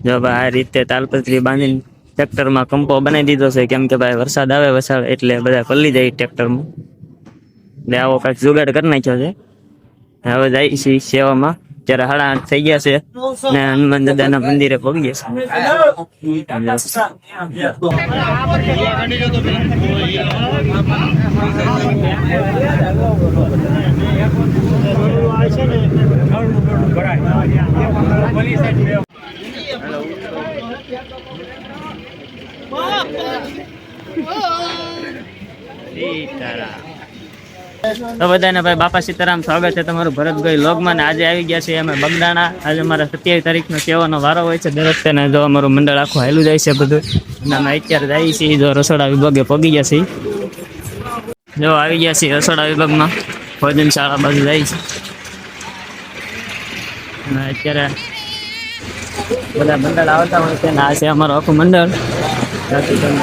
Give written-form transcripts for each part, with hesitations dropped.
જો ભાઈ આ રીતે તાલપત્રી બાંધીને ટ્રેક્ટરમાં કંપો બનાવી દીધો છે, કેમ કે ભાઈ વરસાદ આવે વરસાદ એટલે બધા પલ્લી જાય ટ્રેક્ટરમાં. એટલે આવો કાંઈક જુગાડ કરી નાખ્યો છે. હવે જાય છે સેવામાં. અત્યારે 8:30 થઈ ગયા છે ને હનુમાન દાદાના મંદિરે પહોંચી ગયા તો બધાને ભાઈ બાપા સીતારામ, સ્વાગત છે તમારું ભરતભાઈ વ્લોગમાં. ને આજે આવી ગયા છે અમે બગદાણા. આજે અમારા 27 તારીખનો સેવાનો વારો હોય છે દર વખતે, ને જો અમારું મંડળ આખું હાયલું જાય છે બધું. અને અમે અત્યારે જઈએ છીએ, જો રસોડા વિભાગે પગી ગયા છીએ. જો આવી ગયા છીએ રસોડા વિભાગમાં, ભોજનશાળા બાજુ જાય છે. અને અત્યારે બધા મંડળ આવતા હોય છે, ને આ છે અમારું આખું મંડળ.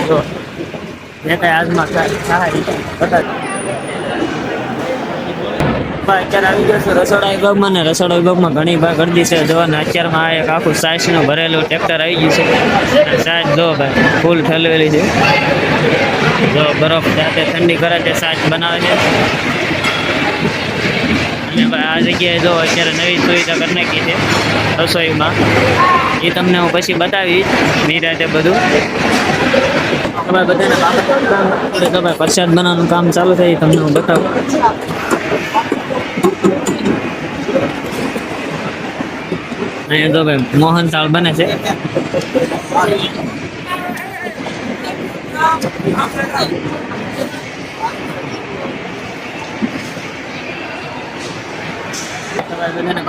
જો જે કાંઈ આજમાં સહાય બધા અત્યારે આવી ગયો છું રસોડા વિભાગમાં, ને રસોડા વિભાગમાં ઘણી ગરદી છે. જો ને અત્યારમાં આ એક આખું સાસનું ભરેલું ટ્રેક્ટર આવી ગયું છે. સાસ જો ભાઈ ફૂલ ઠલવેલી છે. જો બરફ જાતે ઠંડી કરે છે, સાસ બનાવે છે. અને ભાઈ આ જગ્યાએ જો અત્યારે નવી સુવિધા કરી નાખી છે રસોઈમાં. એ તમને હું પછી બતાવીશ નિરાતે બધું. બધાને ભાઈ પ્રસાદ બનાવવાનું કામ ચાલુ થાય, તમને હું બતાવું. અહીંયા તો ભાઈ મોહનથાળ બને છે.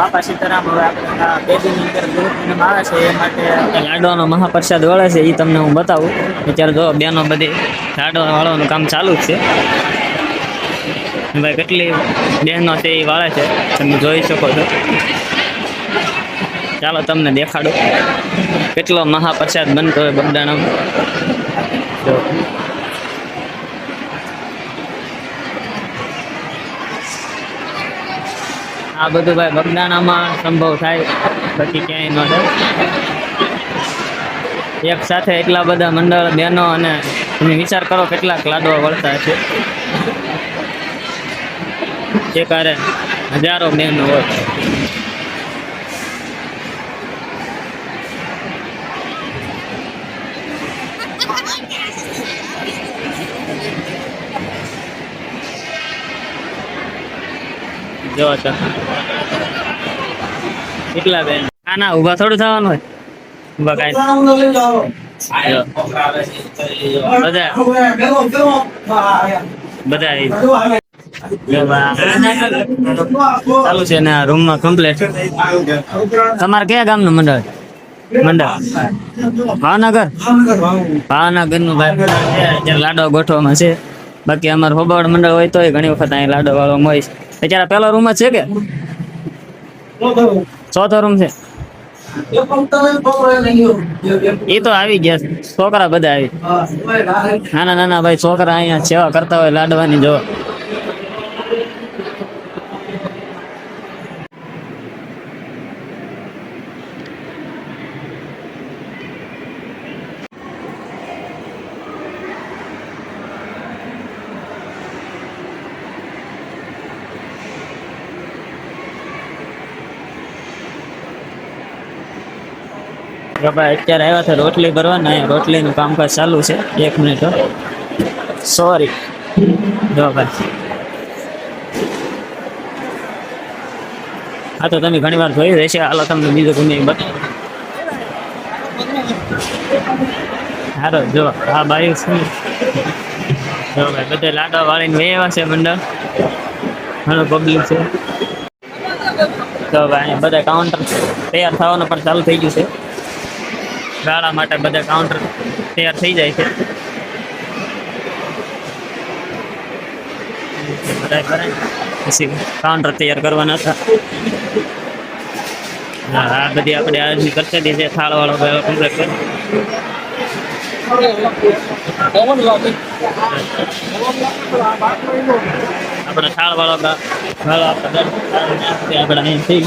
બાપા સીતારામ. હવે આપણે બે દિન અંદર ગુરુપૂર્ણિમા આવે છે, એ માટે લાડવાનો મહાપ્રસાદ વળે છે, એ તમને હું બતાવું. અત્યારે જો બેનો બધી લાડવા વાળવાનું કામ ચાલુ જ છે. ભાઈ કેટલી બહેનો છે એ વાળે છે, તમે જોઈ શકો છો. ચાલો તમને દેખાડો કેટલો મહાપ્રસાદ બનતો હોય બગદાણામાં. આ બધું ભાઈ બગદાણામાં સંભવ થાય, બાકી ક્યાંય ન થાય. એક સાથે એટલા બધા મંડળ બહેનો, અને તમે વિચાર કરો કેટલાક લાડવા વળતા હશે. એકારે હજારો બહેનો હોય. જો કેટલા બેન. ના ઉભા થોડું થવાનું હોય, ઉભા કાંઈ બધા ચાલુ છે ને રૂમમાં કમ્પ્લેટ. તમારે કયા ગામનું મંડળ? ભાવનગર. ભાવનગર નું ભાઈ અત્યારે લાડો ગોઠવામાં છે. બાકી અમારે હોબાવડ મંડળ હોય તો ઘણી વખત અહીં લાડો વાળો હોય છે. અત્યારે પેલો રૂમ જ છે કે ચોથો રૂમ છે? એ તો આવી ગયા છોકરા બધા આવી. નાના નાના ભાઈ છોકરા અહીંયા સેવા કરતા હોય લાડવાની. જો ભાઈ અત્યારે આવ્યા છે રોટલી ભરવાના. રોટલીનું કામકાજ ચાલુ છે. 1 મિનિટ સોરી. જો ભાઈ હા તો તમે ઘણી વાર જોઈ રહેશે. હાલો તમને બીજું ગમે બતાવો. હારો જો આ બાઈક છે. જો ભાઈ બધા લાડવા વાળીને વેવા છે મંડળ. ઘણું પબ્લિક છે. તો ભાઈ બધા કાઉન્ટર તૈયાર થવાનું પણ ચાલુ થઈ ગયું છે. ગાળા માટે બધા કાઉન્ટર તૈયાર થઈ જાય છે. પછી કાઉન્ટર તૈયાર કરવાના હતા. હા આ બધી આપણે આજની કરતી હતી. થાળ વાળો કમ્પ્લીટ કરી. આપણે થાળ વાળો આપણે અહીંથી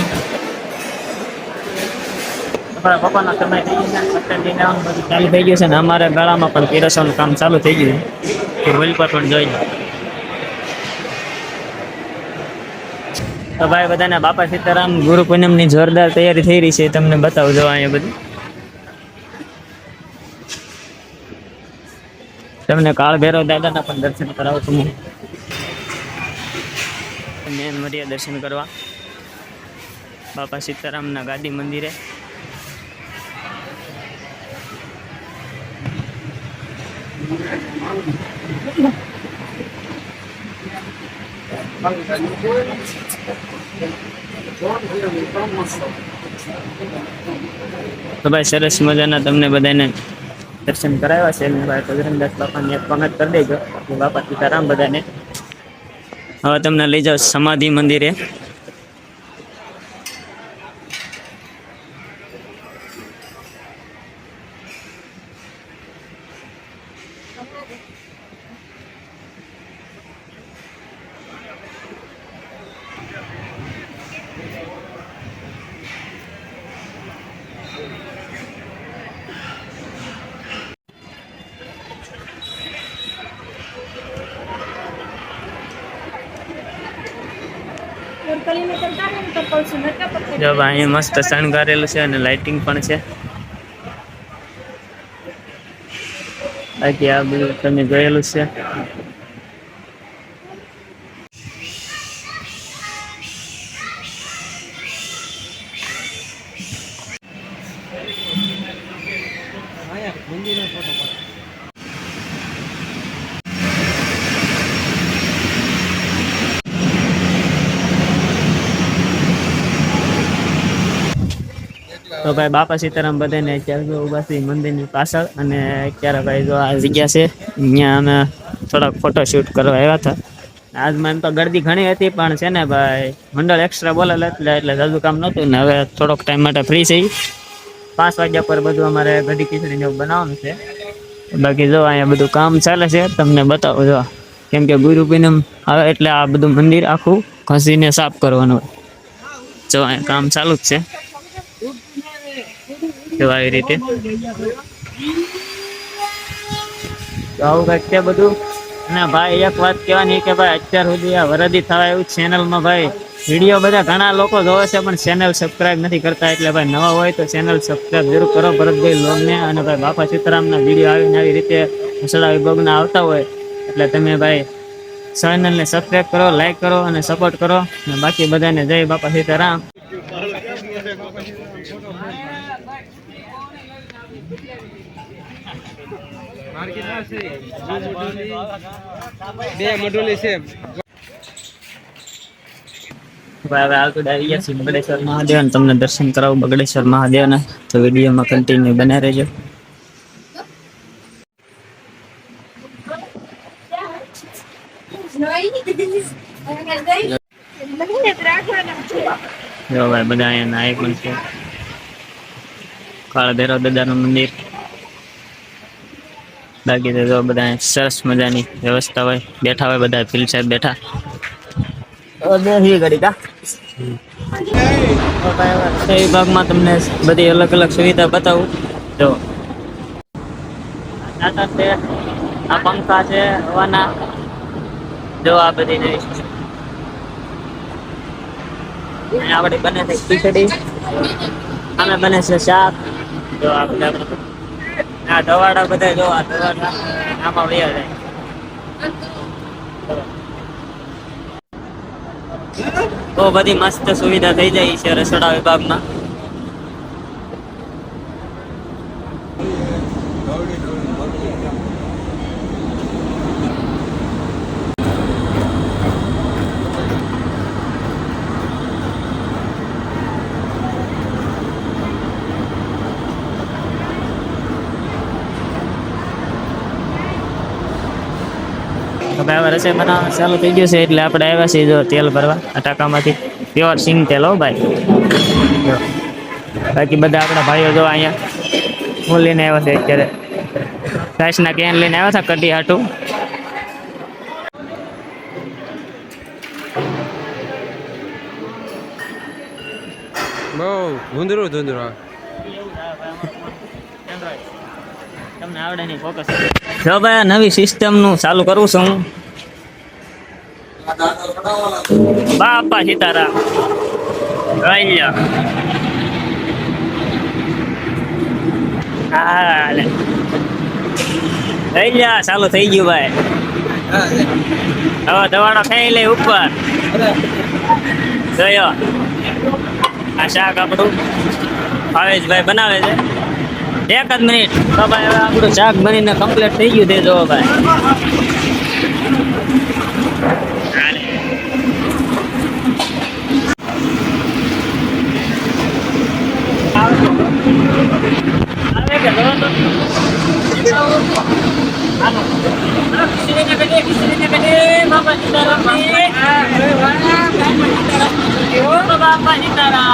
અમારા પપ્પાનો સમય થઈ ગયો છે, અત્યારે લઈને આવવાનું બધું ચાલુ થઈ ગયું છે ને અમારે ગાળામાં પણ પીરસવાનું કામ ચાલુ થઈ ગયું છે. તો વેલ પર પણ જોઈ લો. તો ભાઈ બધાને બાપા સીતારામ ગુરુ પૂનમની જોરદાર તૈયારી થઈ રહી છે, તમને બતાવું જો અહીંયા બધું. તમને કાળ ભૈરવ દાદાના પણ દર્શન કરાવું છું. મેન મર્યા દર્શન કરવા બાપા સીતારામના ગાદી મંદિરે. તો ભાઈ સરસ મજાના તમને બધાને દર્શન કરાવ્યા છે. ભાઈ બજરંગદાસ બાપાની એક પંગત કરી દેજો બાપા સીતારામ બધાને. હવે તમને લઈ જાઓ સમાધિ મંદિરે. જો અહીંયા મસ્ત શણગારેલું છે અને લાઇટિંગ પણ છે. બાકી આ બધું તમે જોયેલું છે. તો ભાઈ બાપા સીતારામ બધાને અત્યારે જો ઉભા છે મંદિરની પાછળ. અને અત્યારે ભાઈ જો આ જગ્યા છે અહીંયા અમે થોડાક ફોટોશૂટ કરવા આવ્યા હતા. આજમાં એમ તો ગરદી ઘણી હતી પણ છે ને ભાઈ મંડળ એક્સ્ટ્રા બોલેલ એટલે જાજુ કામ નહોતું ને હવે થોડોક ટાઈમ માટે ફ્રી છે. 5 વાગ્યા પર બધું અમારે કઢી ખીચડીને એવું બનાવવાનું છે. બાકી જો અહીંયા બધું કામ ચાલે છે, તમને બતાવું જો. કેમ કે ગુરુ પૂનમ આવે એટલે આ બધું મંદિર આખું ઘસીને સાફ કરવાનું હોય. જો અહીંયા કામ ચાલુ જ છે. તો આવી રીતે તો આવું કંઈક છે બધું. અને ભાઈ એક વાત કહેવાની કે ભાઈ અત્યાર સુધી આ વરદી થવા એવું ચેનલમાં ભાઈ વિડીયો બધા ઘણા લોકો જોવે છે પણ ચેનલ સબસ્ક્રાઇબ નથી કરતા. એટલે ભાઈ નવા હોય તો ચેનલ સબસ્ક્રાઇબ જરૂર કરો ભરતભાઈ લોગને. અને ભાઈ બાપા સીતારામના વિડીયો આવીને આવી રીતે હસડા વિભાગના આવતા હોય એટલે તમે ભાઈ ચેનલને સબસ્ક્રાઇબ કરો, લાઈક કરો અને સપોર્ટ કરો. અને બાકી બધાને જય બાપા સીતારામ. બગડેશ્વર મહાદેવ તમને દર્શન કરાવું બગડેશ્વર મહાદેવના. તો વિડીયોમાં કન્ટિન્યુ બને રહેજો. જો ભાઈ બધા અહીંયા નાયક પણ છે. કાળ ભૈરવ દાદાનું મંદિર. બાકી તો જો બધા સરસ મજાની વ્યવસ્થા હોય, બેઠા હોય બધા ફીલ સાહેબ બેઠા. વિભાગમાં તમને બધી અલગ અલગ સુવિધા બતાવું. જો આ પંખા છે હવાના. જો આ બધી નવી આપણે બને છે ખીચડી, અમે બને છે શાક. જો આ ધવાડા બધા જો આ ધવાડા આમાં વયા જાય. તો બધી મસ્ત સુવિધા થઈ જાય છે રસોડા વિભાગમાં. હવે રસોઈ બનાવવાનું ચાલુ થઈ ગયું છે એટલે આપણે આવ્યા છીએ જો તેલ ભરવા આ ટાંકામાંથી. પ્યોર સિંગ તેલ હો ભાઈ. બાકી બધા આપણા ભાઈઓ જો અહીંયા હું લઈને આવ્યા છે અત્યારે છાશના કેન લઈને આવ્યા હતા કઢી હાટું. બહુ ધૂંધળું ધૂંધળું તમને આવડે નહીં ફોકસ. જો ભાઈ આ નવી સિસ્ટમ નું ચાલુ કરું છું હું. બાપા સીતારામ. હા લે. લઈ જા ચાલુ થઈ ગયું ભાઈ. હવે દવાડો ખાઈ લે ઉપર. જોયો આ શાક આપણું ભાવેશભાઈ બનાવે છે. એક જ મિનિટ તો ભાઈ હવે આપણું શાક બનીને કમ્પ્લીટ થઈ ગયું. તે જોવો ભાઈ. આવે કે જોવો તો હાલો ખીચડીને કઢે બાપા સીતારામ બાપા સીતારામ.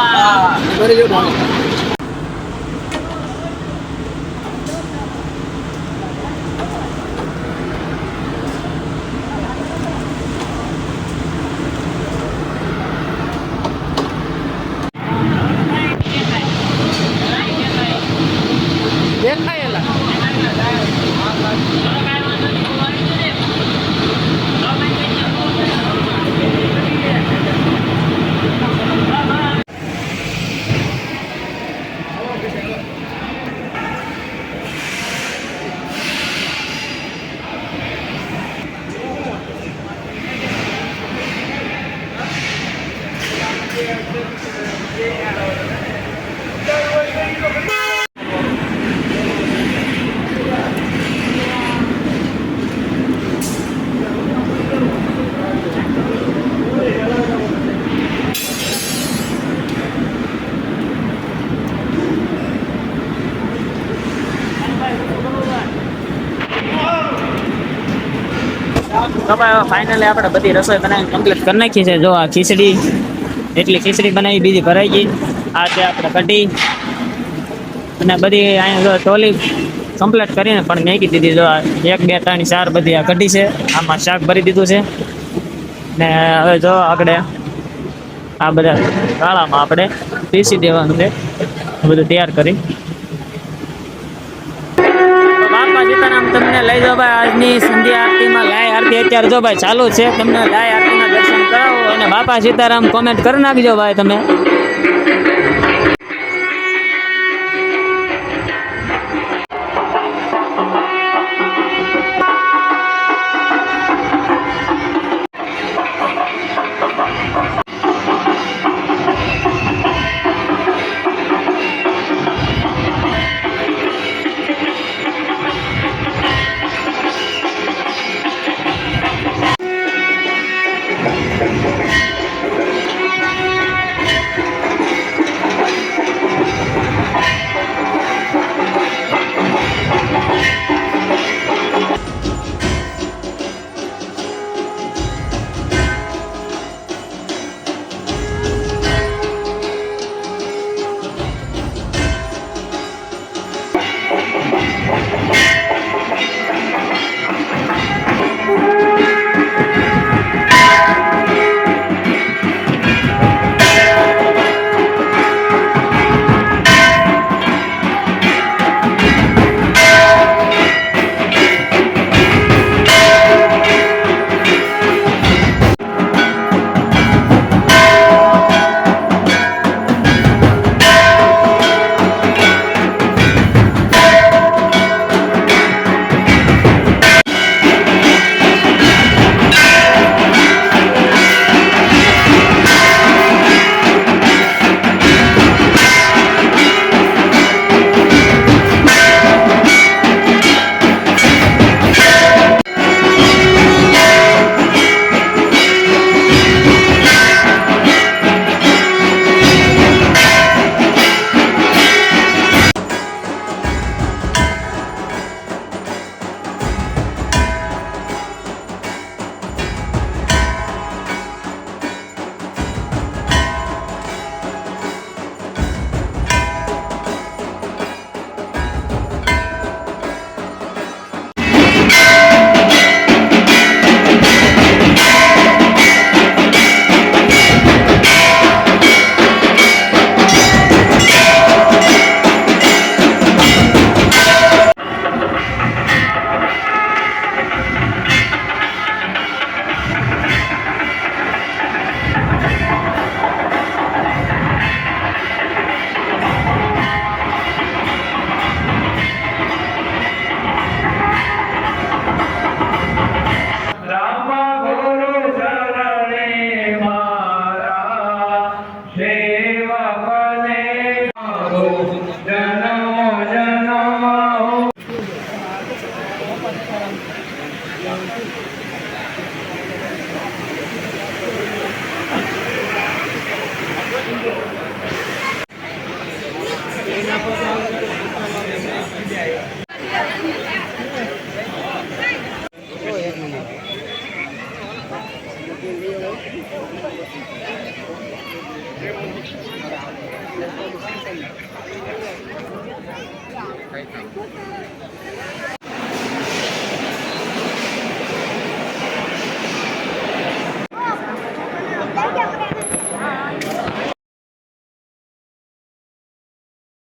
તો ભાઈ ફાઇનલી આપણે બધી રસોઈ બનાવીને કમ્પ્લીટ કરી નાખી છે. જો આ ખીચડી એટલી ખીચડી બનાવી, બીજી ભરાઈ ગઈ. આ છે આપણે કઢી અને બધી અહીંયા જો ટોલી કમ્પ્લીટ કરીને પણ મેગી દીધી. જો 1 2 3 4 બધી આ કઢી છે. આમાં શાક ભરી દીધું છે. ને હવે જો આપણે આ બધા ગાળામાં આપણે પીસી દેવાનું છે. બધું તૈયાર કરી બાપા સીતારામ તમને લઈ જાઓ ભાઈ. આજની સંધ્યા આરતીમાં લાય આરતી અત્યારે જો ભાઈ ચાલુ છે. તમને લાય આરતીના દર્શન કરાવો અને બાપા સીતારામ કોમેન્ટ કરી નાખજો ભાઈ તમે.